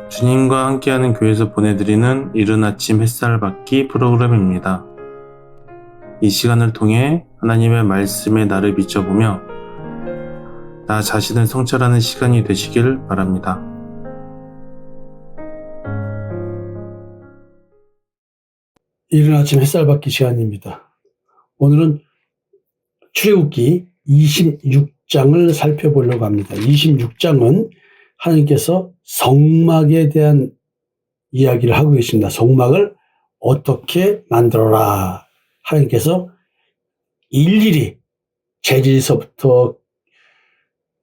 주님과 함께하는 교회에서 보내드리는 이른 아침 햇살 받기 프로그램입니다. 이 시간을 통해 하나님의 말씀에 나를 비춰보며 나 자신을 성찰하는 시간이 되시길 바랍니다. 이른 아침 햇살 받기 시간입니다. 오늘은 출애굽기 26장을 살펴보려고 합니다. 26장은 하나님께서 성막에 대한 이야기를 하고 계십니다. 성막을 어떻게 만들어라. 하나님께서 일일이 재질서부터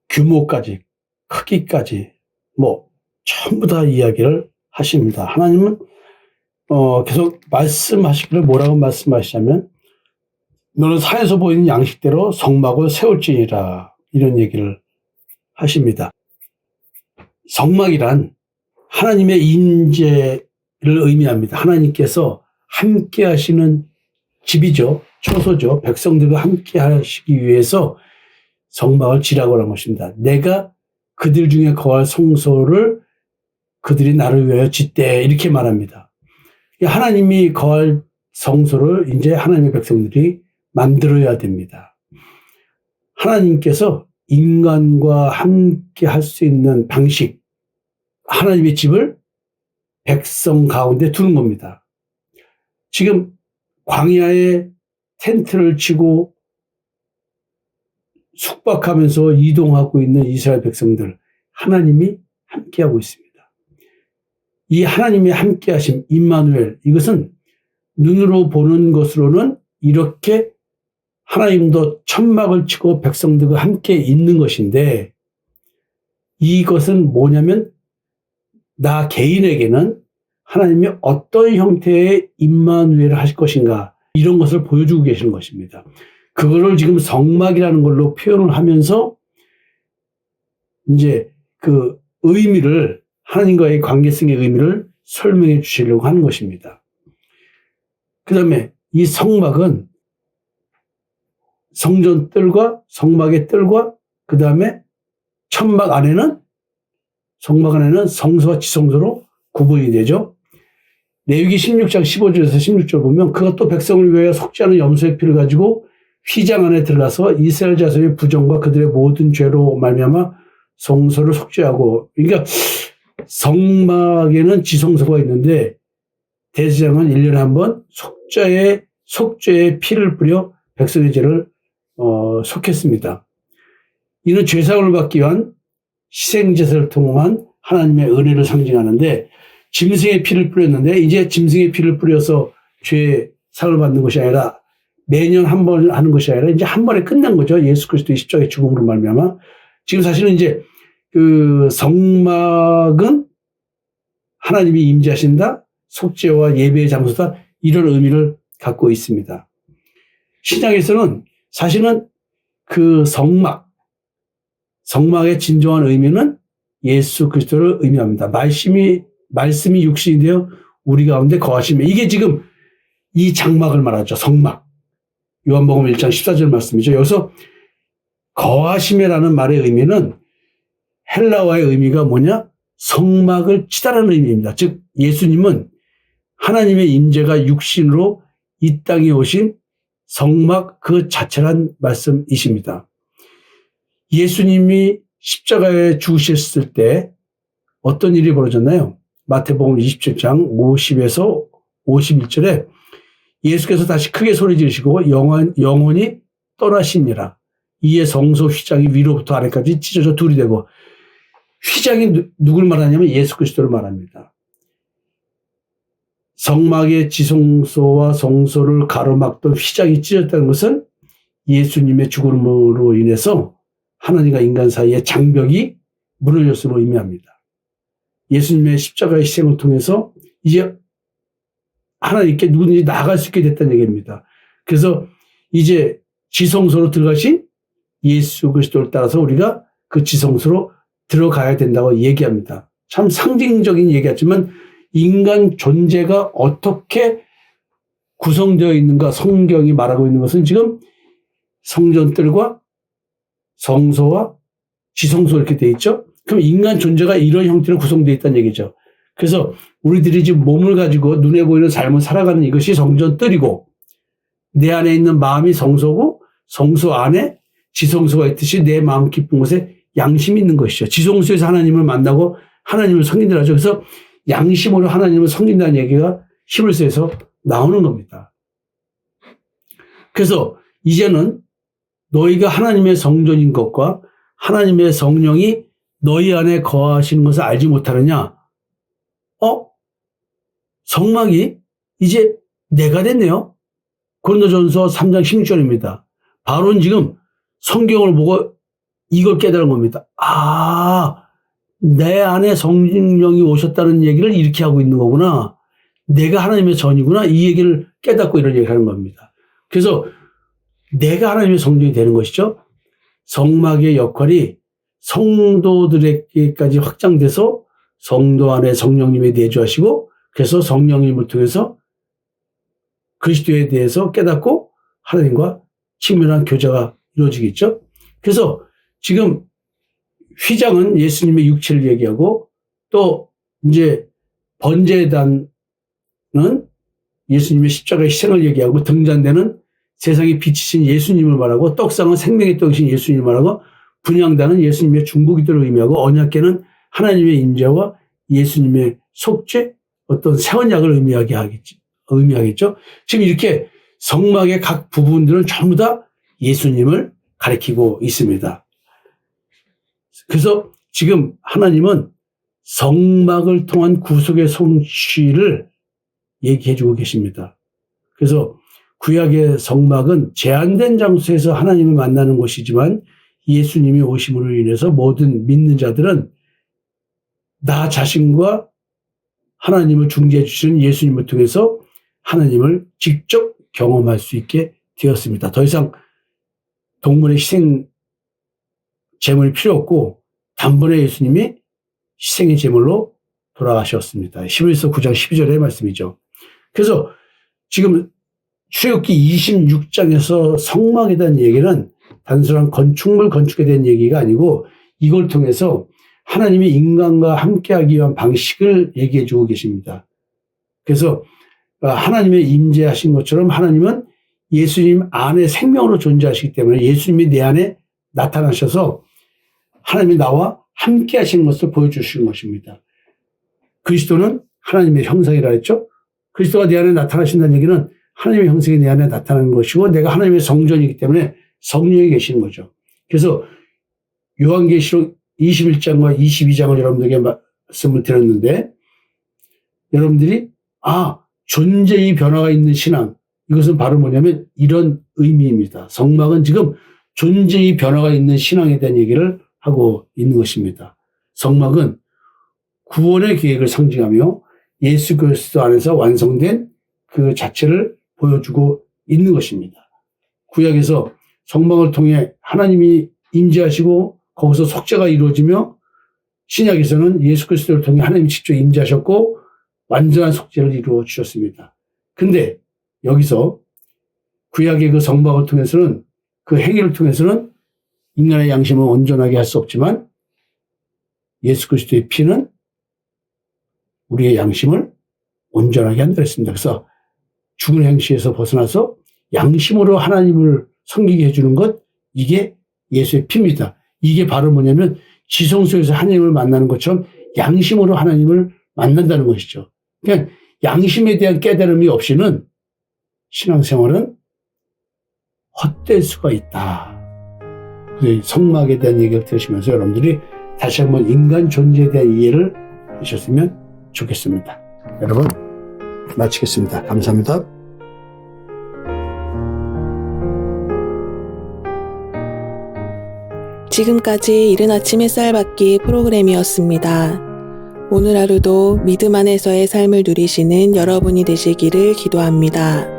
규모까지, 크기까지 전부 다 이야기를 하십니다. 하나님은 계속 말씀하시기를 뭐라고 말씀하시냐면 너는 산에서 보이는 양식대로 성막을 세울지니라, 이런 얘기를 하십니다. 성막이란 하나님의 임재를 의미합니다. 하나님께서 함께 하시는 집이죠. 처소죠. 백성들과 함께 하시기 위해서 성막을 지라고 한 것입니다. 내가 그들 중에 거할 성소를 그들이 나를 위하여 짓되, 이렇게 말합니다. 하나님이 거할 성소를 이제 하나님의 백성들이 만들어야 됩니다. 하나님께서 인간과 함께 할 수 있는 방식, 하나님의 집을 백성 가운데 두는 겁니다. 지금 광야에 텐트를 치고 숙박하면서 이동하고 있는 이스라엘 백성들, 하나님이 함께하고 있습니다. 이 하나님의 함께하심, 임마누엘, 이것은 눈으로 보는 것으로는 이렇게 하나님도 천막을 치고 백성들과 함께 있는 것인데, 이것은 뭐냐면 나 개인에게는 하나님이 어떤 형태의 임마누엘을 하실 것인가, 이런 것을 보여주고 계시는 것입니다. 그거를 지금 성막이라는 걸로 표현을 하면서 이제 그 의미를, 하나님과의 관계성의 의미를 설명해 주시려고 하는 것입니다. 그 다음에 이 성막은 성전 뜰과 성막의 뜰과 그 다음에 천막 안에는, 성막 안에는 성소와 지성소로 구분이 되죠. 레위기 16장 15절에서 16절 보면 그가 또 백성을 위하여 속지 않은 염소의 피를 가지고 휘장 안에 들어가서 이스라엘 자손의 부정과 그들의 모든 죄로 말미암아 성소를 속죄하고, 그러니까 성막에는 지성소가 있는데 대제사장은 1년에 한 번 속죄의 피를 뿌려 백성의 죄를 속했습니다. 이는 죄사함을 받기 위한 희생제사를 통한 하나님의 은혜를 상징하는데, 짐승의 피를 뿌렸는데 이제 짐승의 피를 뿌려서 죄 상을 받는 것이 아니라 매년 한 번 하는 것이 아니라 이제 한 번에 끝난 거죠. 예수 그리스도의 십자가의 죽음으로 말미암아. 지금 사실은 이제 그 성막은 하나님이 임재하신다, 속죄와 예배의 장소다, 이런 의미를 갖고 있습니다. 신약에서는 사실은 그 성막의 진정한 의미는 예수 그리스도를 의미합니다. 말씀이 육신이 되어 우리 가운데 거하시며, 이게 지금 이 장막을 말하죠. 성막. 요한복음 1장 14절 말씀이죠. 여기서 거하시며라는 말의 의미는 헬라어의 의미가 뭐냐? 성막을 치다라는 의미입니다. 즉 예수님은 하나님의 임재가 육신으로 이 땅에 오신 성막 그 자체란 말씀이십니다. 예수님이 십자가에 죽으셨을 때 어떤 일이 벌어졌나요? 마태복음 27장 50에서 51절에 예수께서 다시 크게 소리 지르시고 영원히 떠나시니라. 이에 성소 휘장이 위로부터 아래까지 찢어져 둘이 되고, 휘장이 누굴 말하냐면 예수 그리스도를 말합니다. 성막의 지성소와 성소를 가로막던 휘장이 찢어졌다는 것은 예수님의 죽음으로 인해서 하나님과 인간 사이의 장벽이 무너졌음을 의미합니다. 예수님의 십자가의 희생을 통해서 이제 하나님께 누구든지 나아갈 수 있게 됐다는 얘기입니다. 그래서 이제 지성소로 들어가신 예수 그리스도를 따라서 우리가 그 지성소로 들어가야 된다고 얘기합니다. 참 상징적인 얘기였지만 인간 존재가 어떻게 구성되어 있는가, 성경이 말하고 있는 것은 지금 성전들과 성소와 지성소 이렇게 되어 있죠. 그럼 인간 존재가 이런 형태로 구성되어 있다는 얘기죠. 그래서 우리들이 지금 몸을 가지고 눈에 보이는 삶을 살아가는 이것이 성전 뜰이고 내 안에 있는 마음이 성소고 성소 안에 지성소가 있듯이 내 마음 깊은 곳에 양심이 있는 것이죠. 지성소에서 하나님을 만나고 하나님을 섬긴다 하죠. 그래서 양심으로 하나님을 섬긴다는 얘기가 히브리서에서 나오는 겁니다. 그래서 이제는 너희가 하나님의 성전인 것과 하나님의 성령이 너희 안에 거하시는 것을 알지 못하느냐? 성막이 이제 내가 됐네요. 고린도전서 3장 16절입니다. 바로는 지금 성경을 보고 이걸 깨달은 겁니다. 내 안에 성령이 오셨다는 얘기를 이렇게 하고 있는 거구나. 내가 하나님의 전이구나. 이 얘기를 깨닫고 이런 얘기를 하는 겁니다. 그래서 내가 하나님의 성전이 되는 것이죠. 성막의 역할이 성도들에게까지 확장돼서 성도 안에 성령님이 내주하시고 그래서 성령님을 통해서 그리스도에 대해서 깨닫고 하나님과 친밀한 교제가 이루어지겠죠. 그래서 지금 휘장은 예수님의 육체를 얘기하고 또 이제 번제단은 예수님의 십자가의 희생을 얘기하고 등잔대는 세상에 빛이신 예수님을 말하고 떡상은 생명의 떡이신 예수님을 말하고 분향단은 예수님의 중보기도를 의미하고 언약궤는 하나님의 임재와 예수님의 속죄 어떤 새 언약을 의미하겠죠. 지금 이렇게 성막의 각 부분들은 전부 다 예수님을 가리키고 있습니다. 그래서 지금 하나님은 성막을 통한 구속의 성취를 얘기해 주고 계십니다. 그래서 구약의 성막은 제한된 장소에서 하나님을 만나는 곳이지만 예수님이 오심으로 인해서 모든 믿는 자들은 나 자신과 하나님을 중재해 주시는 예수님을 통해서 하나님을 직접 경험할 수 있게 되었습니다. 더 이상 동물의 희생 제물이 필요 없고 단번에 예수님이 희생의 제물로 돌아가셨습니다. 히브리서 9장 12절의 말씀이죠. 그래서 지금 출애굽기 26장에서 성막에 대한 얘기는 단순한 건축물 건축에 대한 얘기가 아니고 이걸 통해서 하나님이 인간과 함께하기 위한 방식을 얘기해 주고 계십니다. 그래서 하나님의 임재하신 것처럼 하나님은 예수님 안에 생명으로 존재하시기 때문에 예수님이 내 안에 나타나셔서 하나님이 나와 함께 하시는 것을 보여주시는 것입니다. 그리스도는 하나님의 형상이라 했죠. 그리스도가 내 안에 나타나신다는 얘기는 하나님의 형상이 내 안에 나타나는 것이고 내가 하나님의 성전이기 때문에 성령이 계시는 거죠. 그래서 요한계시록 21장과 22장을 여러분들에게 말씀을 드렸는데 여러분들이 존재의 변화가 있는 신앙 이것은 바로 뭐냐면 이런 의미입니다. 성막은 지금 존재의 변화가 있는 신앙에 대한 얘기를 하고 있는 것입니다. 성막은 구원의 계획을 상징하며 예수 그리스도 안에서 완성된 그 자체를 보여주고 있는 것입니다. 구약에서 성막을 통해 하나님이 임재하시고 거기서 속죄가 이루어지며 신약에서는 예수 그리스도를 통해 하나님이 직접 임재하셨고 완전한 속죄를 이루어 주셨습니다. 근데 여기서 구약의 그 성막을 통해서는 그 행위를 통해서는 인간의 양심을 온전하게 할 수 없지만 예수 그리스도의 피는 우리의 양심을 온전하게 한다 했습니다. 그래서 죽은 행시에서 벗어나서 양심으로 하나님을 섬기게 해주는 것 이게 예수의 피입니다. 이게 바로 뭐냐면 지성소에서 하나님을 만나는 것처럼 양심으로 하나님을 만난다는 것이죠. 그러니까 양심에 대한 깨달음이 없이는 신앙생활은 헛될 수가 있다. 성막에 대한 얘기를 들으시면서 여러분들이 다시 한번 인간 존재에 대한 이해를 하셨으면 좋겠습니다. 여러분 마치겠습니다. 감사합니다. 지금까지 이른 아침 햇살 받기 프로그램이었습니다. 오늘 하루도 믿음 안에서의 삶을 누리시는 여러분이 되시기를 기도합니다.